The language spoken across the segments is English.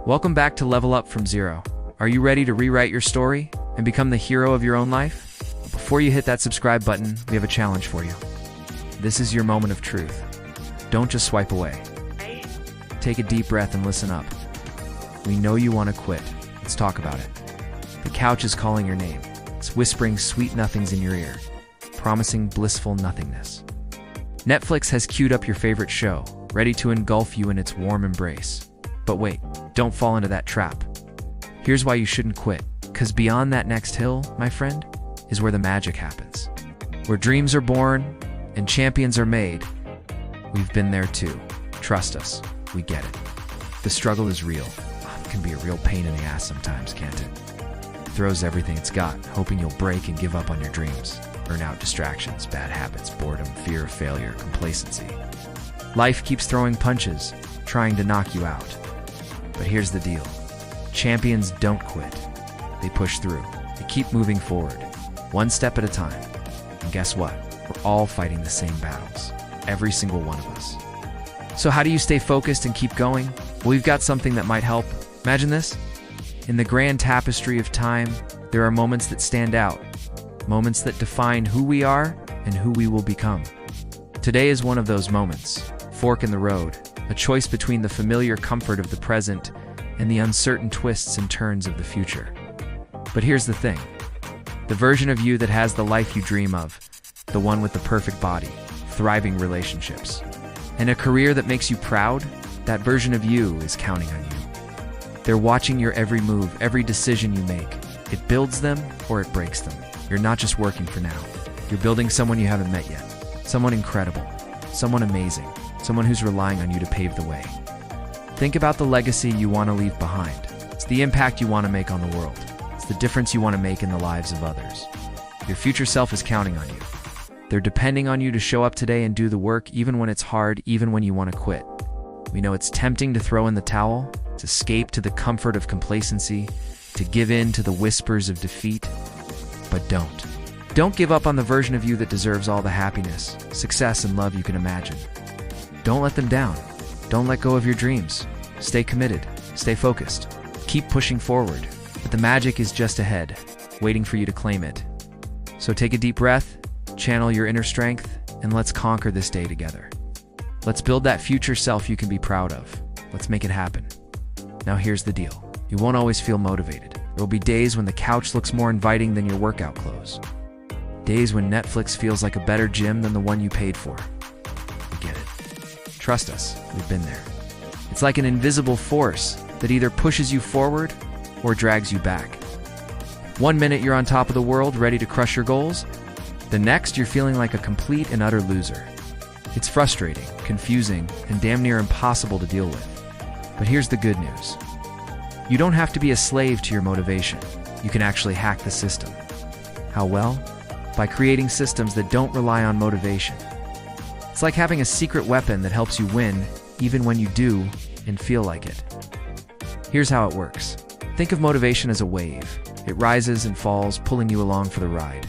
Welcome back to Level Up from Zero. Are you ready to rewrite your story and become the hero of your own life? Before you hit that subscribe button, we have a challenge for you. This is your moment of truth. Don't just swipe away. Take a deep breath and listen up. We know you want to quit. Let's talk about it. The couch is calling your name. It's whispering sweet nothings in your ear, promising blissful nothingness. Netflix has queued up your favorite show, ready to engulf you in its warm embrace. But wait, don't fall into that trap. Here's why you shouldn't quit, because beyond that next hill, my friend, is where the magic happens. Where dreams are born and champions are made. We've been there too. Trust us, we get it. The struggle is real. It can be a real pain in the ass sometimes, can't it? It throws everything it's got, hoping you'll break and give up on your dreams. Burnout, distractions, bad habits, boredom, fear of failure, complacency. Life keeps throwing punches, trying to knock you out. But here's the deal. Champions don't quit. They push through. They keep moving forward, one step at a time. And guess what? We're all fighting the same battles. Every single one of us. So how do you stay focused and keep going? Well, we've got something that might help. Imagine this. In the grand tapestry of time, there are moments that stand out. Moments that define who we are and who we will become. Today is one of those moments. Fork in the road. A choice between the familiar comfort of the present and the uncertain twists and turns of the future. But here's the thing. The version of you that has the life you dream of, the one with the perfect body, thriving relationships, and a career that makes you proud, that version of you is counting on you. They're watching your every move, every decision you make. It builds them or it breaks them. You're not just working for now. You're building someone you haven't met yet. Someone incredible. Someone amazing. Someone who's relying on you to pave the way. Think about the legacy you want to leave behind. It's the impact you want to make on the world. It's the difference you want to make in the lives of others. Your future self is counting on you. They're depending on you to show up today and do the work, even when it's hard, even when you want to quit. We know it's tempting to throw in the towel, to escape to the comfort of complacency, to give in to the whispers of defeat. But don't. Don't give up on the version of you that deserves all the happiness, success, and love you can imagine. Don't let them down. Don't let go of your dreams. Stay committed. Stay focused. Keep pushing forward. But the magic is just ahead, waiting for you to claim it. So take a deep breath, channel your inner strength, and let's conquer this day together. Let's build that future self you can be proud of. Let's make it happen. Now here's the deal. You won't always feel motivated. There will be days when the couch looks more inviting than your workout clothes. Days when Netflix feels like a better gym than the one you paid for. We get it. Trust us, we've been there. It's like an invisible force that either pushes you forward or drags you back. One minute you're on top of the world, ready to crush your goals. The next you're feeling like a complete and utter loser. It's frustrating, confusing, and damn near impossible to deal with. But here's the good news. You don't have to be a slave to your motivation. You can actually hack the system. How well? By creating systems that don't rely on motivation. It's like having a secret weapon that helps you win, even when you do and feel like it. Here's how it works. Think of motivation as a wave. It rises and falls, pulling you along for the ride.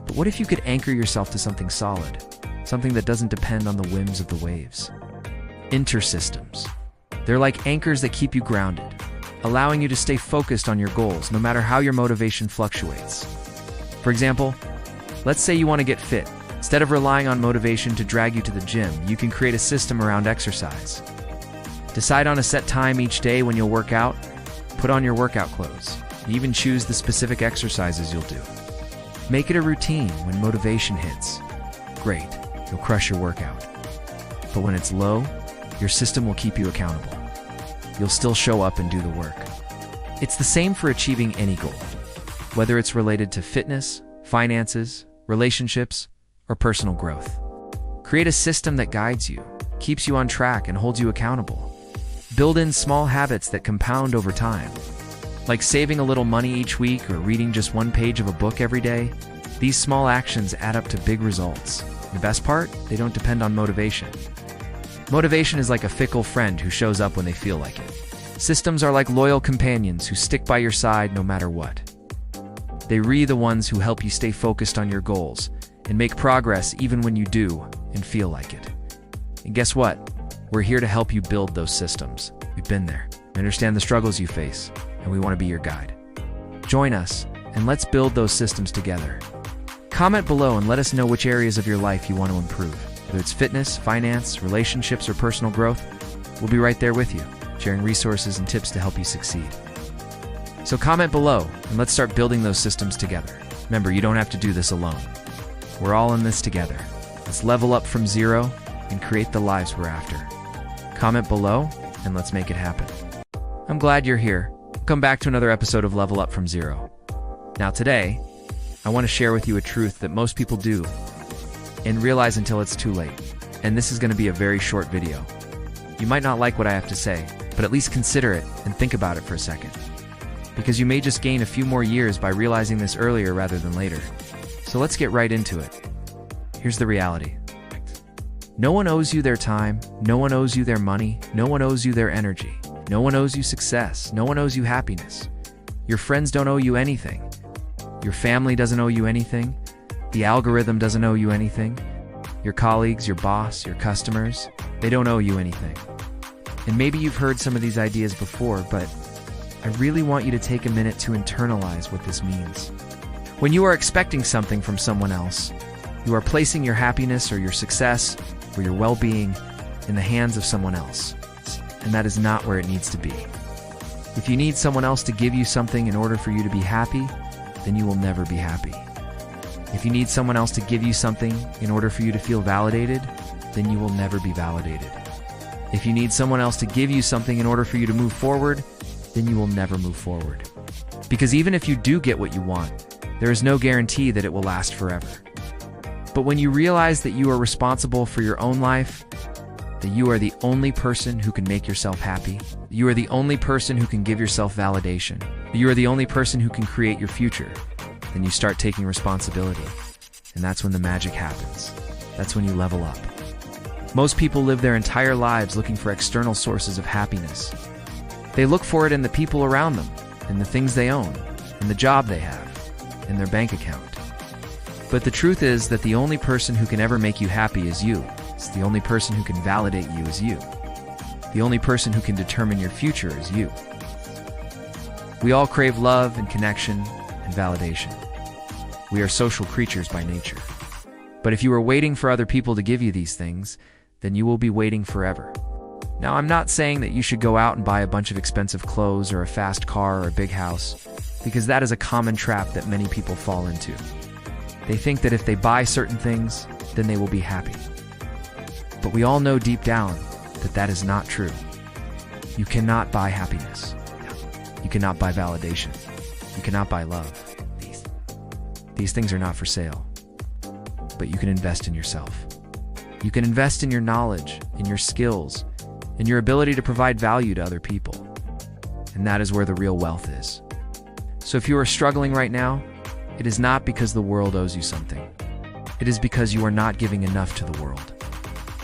But what if you could anchor yourself to something solid? Something that doesn't depend on the whims of the waves? Intersystems. They're like anchors that keep you grounded, allowing you to stay focused on your goals no matter how your motivation fluctuates. For example, let's say you want to get fit. Instead of relying on motivation to drag you to the gym, you can create a system around exercise. Decide on a set time each day when you'll work out. Put on your workout clothes. And even choose the specific exercises you'll do. Make it a routine when motivation hits. Great, you'll crush your workout. But when it's low, your system will keep you accountable. You'll still show up and do the work. It's the same for achieving any goal, whether it's related to fitness, finances, relationships, or personal growth. Create a system that guides you, keeps you on track, and holds you accountable. Build in small habits that compound over time, like saving a little money each week or reading just one page of a book every day. These small actions add up to big results. The best part? They don't depend on motivation. Motivation is like a fickle friend who shows up when they feel like it. Systems are like loyal companions who stick by your side no matter what. They're the ones who help you stay focused on your goals and make progress even when you do and feel like it. And guess what? We're here to help you build those systems. We've been there. We understand the struggles you face, and we want to be your guide. Join us, and let's build those systems together. Comment below and let us know which areas of your life you want to improve. Whether it's fitness, finance, relationships, or personal growth, we'll be right there with you, sharing resources and tips to help you succeed. So comment below, and let's start building those systems together. Remember, you don't have to do this alone. We're all in this together. Let's level up from zero and create the lives we're after. Comment below, and let's make it happen. I'm glad you're here. Come back to another episode of Level Up from Zero. Now today, I want to share with you a truth that most people do and realize until it's too late. And this is going to be a very short video. You might not like what I have to say, but at least consider it and think about it for a second. Because you may just gain a few more years by realizing this earlier rather than later. So let's get right into it. Here's the reality. No one owes you their time, no one owes you their money, no one owes you their energy, no one owes you success, no one owes you happiness. Your friends don't owe you anything. Your family doesn't owe you anything. The algorithm doesn't owe you anything. Your colleagues, your boss, your customers, they don't owe you anything. And maybe you've heard some of these ideas before, but I really want you to take a minute to internalize what this means. When you are expecting something from someone else, you are placing your happiness or your success or your well-being in the hands of someone else. And that is not where it needs to be. If you need someone else to give you something in order for you to be happy, then you will never be happy. If you need someone else to give you something in order for you to feel validated, then you will never be validated. If you need someone else to give you something in order for you to move forward, then you will never move forward. Because even if you do get what you want, there is no guarantee that it will last forever. But when you realize that you are responsible for your own life, that you are the only person who can make yourself happy, you are the only person who can give yourself validation, you are the only person who can create your future, then you start taking responsibility. And that's when the magic happens. That's when you level up. Most people live their entire lives looking for external sources of happiness. They look for it in the people around them, in the things they own, in the job they have, in their bank account. But the truth is that the only person who can ever make you happy is you. It's the only person who can validate you is you. The only person who can determine your future is you. We all crave love and connection and validation. We are social creatures by nature. But if you are waiting for other people to give you these things, then you will be waiting forever. Now, I'm not saying that you should go out and buy a bunch of expensive clothes or a fast car or a big house, because that is a common trap that many people fall into. They think that if they buy certain things, then they will be happy. But we all know deep down that that is not true. You cannot buy happiness. You cannot buy validation. You cannot buy love. These things are not for sale. But you can invest in yourself. You can invest in your knowledge, in your skills, in your ability to provide value to other people. And that is where the real wealth is. So if you are struggling right now, it is not because the world owes you something. It is because you are not giving enough to the world.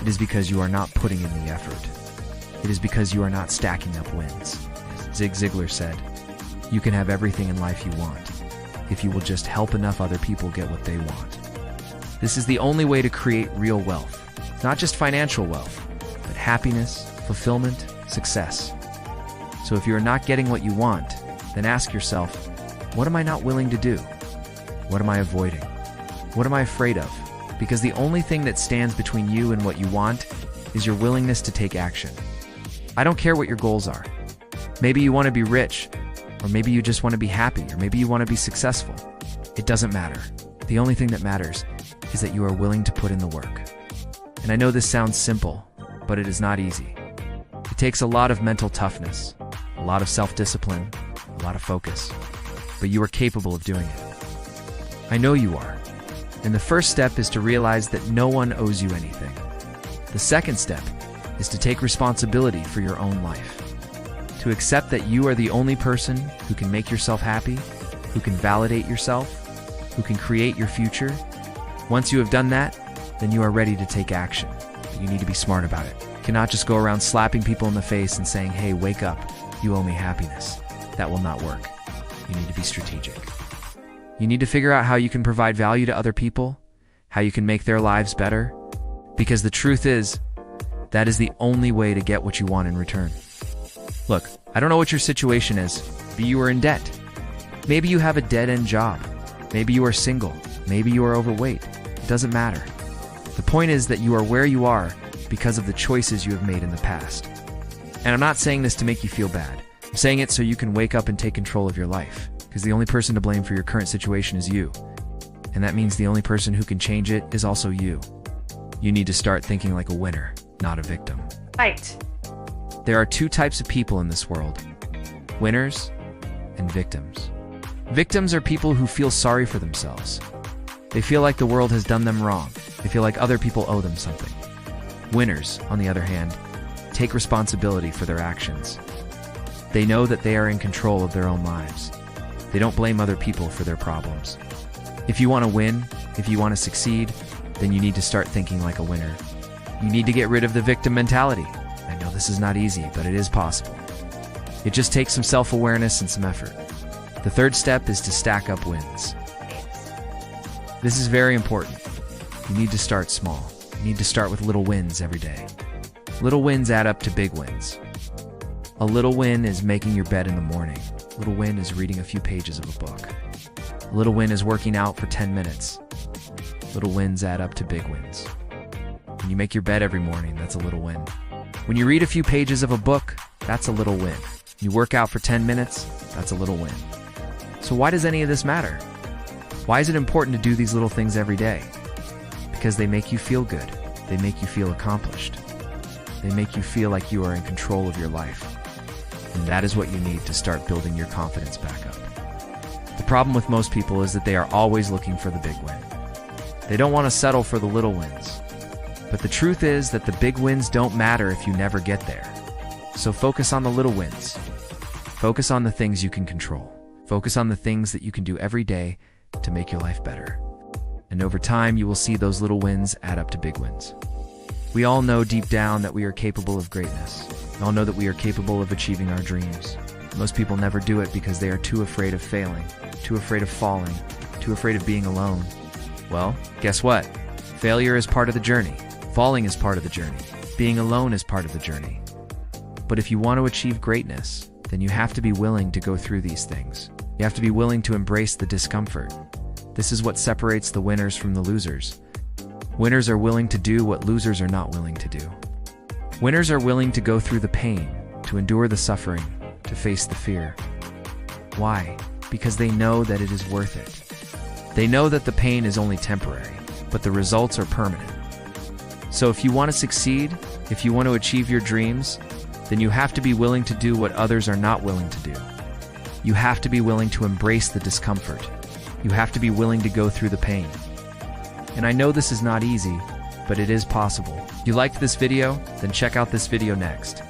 It is because you are not putting in the effort. It is because you are not stacking up wins. Zig Ziglar said, "You can have everything in life you want, if you will just help enough other people get what they want." This is the only way to create real wealth. Not just financial wealth, but happiness, fulfillment, success. So if you are not getting what you want, then ask yourself, what am I not willing to do? What am I avoiding? What am I afraid of? Because the only thing that stands between you and what you want is your willingness to take action. I don't care what your goals are. Maybe you want to be rich, or maybe you just want to be happy, or maybe you want to be successful. It doesn't matter. The only thing that matters is that you are willing to put in the work. And I know this sounds simple, but it is not easy. It takes a lot of mental toughness, a lot of self-discipline, a lot of focus. But you are capable of doing it. I know you are. And the first step is to realize that no one owes you anything. The second step is to take responsibility for your own life. To accept that you are the only person who can make yourself happy, who can validate yourself, who can create your future. Once you have done that, then you are ready to take action. But you need to be smart about it. You cannot just go around slapping people in the face and saying, "Hey, wake up, you owe me happiness." That will not work. You need to be strategic. You need to figure out how you can provide value to other people, how you can make their lives better, because the truth is, that is the only way to get what you want in return. Look, I don't know what your situation is. Maybe you are in debt. Maybe you have a dead-end job. Maybe you are single. Maybe you are overweight. It doesn't matter. The point is that you are where you are because of the choices you have made in the past. And I'm not saying this to make you feel bad. I'm saying it so you can wake up and take control of your life. Because the only person to blame for your current situation is you. And that means the only person who can change it is also you. You need to start thinking like a winner, not a victim. Right. There are two types of people in this world: winners and victims. Victims are people who feel sorry for themselves. They feel like the world has done them wrong. They feel like other people owe them something. Winners, on the other hand, take responsibility for their actions. They know that they are in control of their own lives. They don't blame other people for their problems. If you want to win, if you want to succeed, then you need to start thinking like a winner. You need to get rid of the victim mentality. I know this is not easy, but it is possible. It just takes some self-awareness and some effort. The third step is to stack up wins. This is very important. You need to start small. You need to start with little wins every day. Little wins add up to big wins. A little win is making your bed in the morning. A little win is reading a few pages of a book. A little win is working out for 10 minutes. Little wins add up to big wins. When you make your bed every morning, that's a little win. When you read a few pages of a book, that's a little win. You work out for 10 minutes, that's a little win. So why does any of this matter? Why is it important to do these little things every day? Because they make you feel good. They make you feel accomplished. They make you feel like you are in control of your life. And that is what you need to start building your confidence back up. The problem with most people is that they are always looking for the big win. They don't want to settle for the little wins. But the truth is that the big wins don't matter if you never get there. So focus on the little wins. Focus on the things you can control. Focus on the things that you can do every day to make your life better. And over time, you will see those little wins add up to big wins. We all know deep down that we are capable of greatness. We all know that we are capable of achieving our dreams. Most people never do it because they are too afraid of failing, too afraid of falling, too afraid of being alone. Well, guess what? Failure is part of the journey. Falling is part of the journey. Being alone is part of the journey. But if you want to achieve greatness, then you have to be willing to go through these things. You have to be willing to embrace the discomfort. This is what separates the winners from the losers. Winners are willing to do what losers are not willing to do. Winners are willing to go through the pain, to endure the suffering, to face the fear. Why? Because they know that it is worth it. They know that the pain is only temporary, but the results are permanent. So if you want to succeed, if you want to achieve your dreams, then you have to be willing to do what others are not willing to do. You have to be willing to embrace the discomfort. You have to be willing to go through the pain. And I know this is not easy, but it is possible. If you liked this video, then check out this video next.